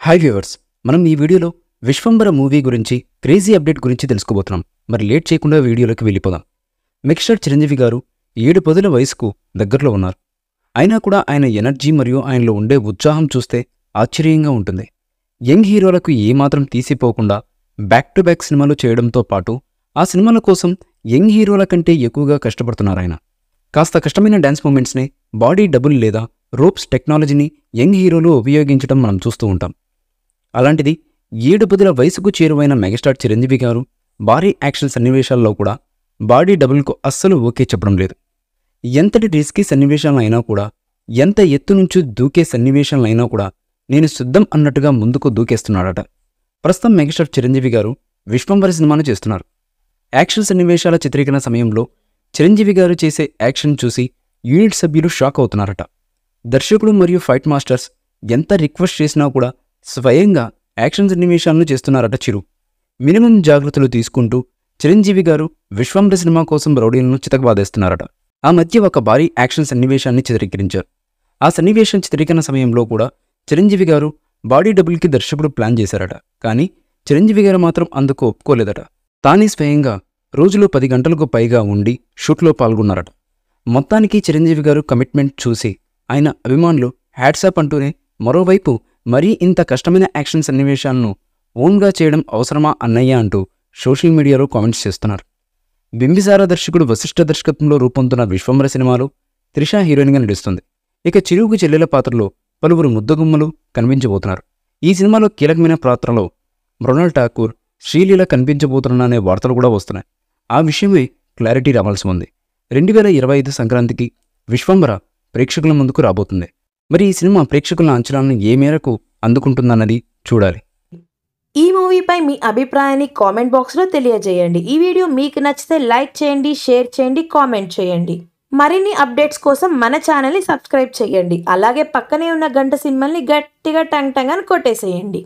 Hi viewers, మనం ఈ వీడియోలో విశ్వంబర మూవీ గురించి క్రేజీ అప్డేట్ గురించి తెలుసుకోబోతున్నాం. మరి లేట్ చేయకుండా వీడియోలోకి వెళ్ళిపోదాం. మెగాస్టార్ చిరంజీవి గారు 7 పదుల వయసుకు దగ్గరలో ఉన్నారు. అయినా కూడా ఆయన ఎనర్జీ మరియు ఆయనలో ఉండే ఉత్సాహం చూస్తే ఆశ్చర్యంగా ఉంటుంది. యంగ్ హీరోలకు ఏమాత్రం తీసిపోకుండా బ్యాక్ టు బ్యాక్ సినిమాలు చేయడంతో పాటు ఆ సినిమాల కోసం యంగ్ హీరోల కంటే ఎక్కువగా కష్టపడుతున్నారాయన. కాస్త కష్టమైన డ్యాన్స్ మూమెంట్స్ని, బాడీ డబుల్ లేదా రోప్స్ టెక్నాలజీని యంగ్ హీరోలు ఉపయోగించడం మనం చూస్తూ ఉంటాం. అలాంటిది 7 పదుల వయసుకు చేరువైన మెగాస్టార్ చిరంజీవి గారు భారీ యాక్షన్ సన్నివేశాల్లో కూడా బాడీ డబుల్కు అస్సలు ఓకే చెప్పడం లేదు. ఎంతటి రిస్కీ సన్నివేశాలైనా కూడా, ఎంత ఎత్తు నుంచి దూకే సన్నివేశాలైనా కూడా నేను సిద్ధం అన్నట్టుగా ముందుకు దూకేస్తున్నాడట. ప్రస్తుతం మెగాస్టార్ చిరంజీవి గారు విశ్వంబర సినిమాను చేస్తున్నారు. యాక్షన్ సన్నివేశాల చిత్రీకరణ సమయంలో చిరంజీవి గారు చేసే యాక్షన్ చూసి యూనిట్ సభ్యులు షాక్ అవుతున్నారట. దర్శకుడు మరియు ఫైట్ మాస్టర్స్ ఎంత రిక్వెస్ట్ చేసినా కూడా స్వయంగా యాక్షన్ సన్నివేశాలను చేస్తున్నారట చిరు. మినిమం జాగ్రత్తలు తీసుకుంటూ చిరంజీవి గారు విశ్వంబర సినిమా కోసం రౌడీలను చితకబాదేస్తున్నారట. ఆ మధ్య ఒక భారీ యాక్షన్ సన్నివేశాన్ని చిత్రీకరించారు. ఆ సన్నివేశం చిత్రీకరణ సమయంలో కూడా చిరంజీవి గారు బాడీ డబుల్కి దర్శకుడు ప్లాన్ చేశారట. కానీ చిరంజీవి గారు మాత్రం అందుకు ఒప్పుకోలేదట. తానే స్వయంగా రోజులో 10 గంటలకు పైగా ఉండి షూట్లో పాల్గొన్నారట. మొత్తానికి చిరంజీవి గారు కమిట్మెంట్ చూసి ఆయన అభిమానులు హ్యాట్సాప్ అంటూనే, మరోవైపు మరీ ఇంత కష్టమైన యాక్షన్ సన్నివేశాలను ఓన్గా చేయడం అవసరమా అన్నయ్య అంటూ సోషల్ మీడియాలో కామెంట్స్ చేస్తున్నారు. బింబిసార దర్శకుడు వశిష్ఠ దర్శకత్వంలో రూపొందుతున్న విశ్వంబర సినిమాలో త్రిష హీరోయిన్గా నడుస్తుంది. ఇక చిరుకు చెల్లెల పాత్రలో పలువురు ముద్దగుమ్మలు కనిపించబోతున్నారు. ఈ సినిమాలో కీలకమైన పాత్రలో మృణాల్ ఠాకూర్, శ్రీలీల కనిపించబోతున్నారనే వార్తలు కూడా వస్తున్నాయి. ఆ విషయమే క్లారిటీ రావాల్సి ఉంది. 2025 సంక్రాంతికి విశ్వంబర ప్రేక్షకుల ముందుకు రాబోతుంది. మరి ఈ సినిమా ప్రేక్షకుల అంచనాలను ఏ మేరకు అందుకుంటుందన్నది చూడాలి. ఈ మూవీపై మీ అభిప్రాయాన్ని కామెంట్ బాక్స్లో తెలియజేయండి. ఈ వీడియో మీకు నచ్చితే లైక్ చేయండి, షేర్ చేయండి, కామెంట్ చేయండి. మరిన్ని అప్డేట్స్ కోసం మన ఛానల్ని సబ్స్క్రైబ్ చేయండి. అలాగే పక్కనే ఉన్న గంట సింబల్ని గట్టిగా టంగ్ టంగ్ అని కొట్టేసేయండి.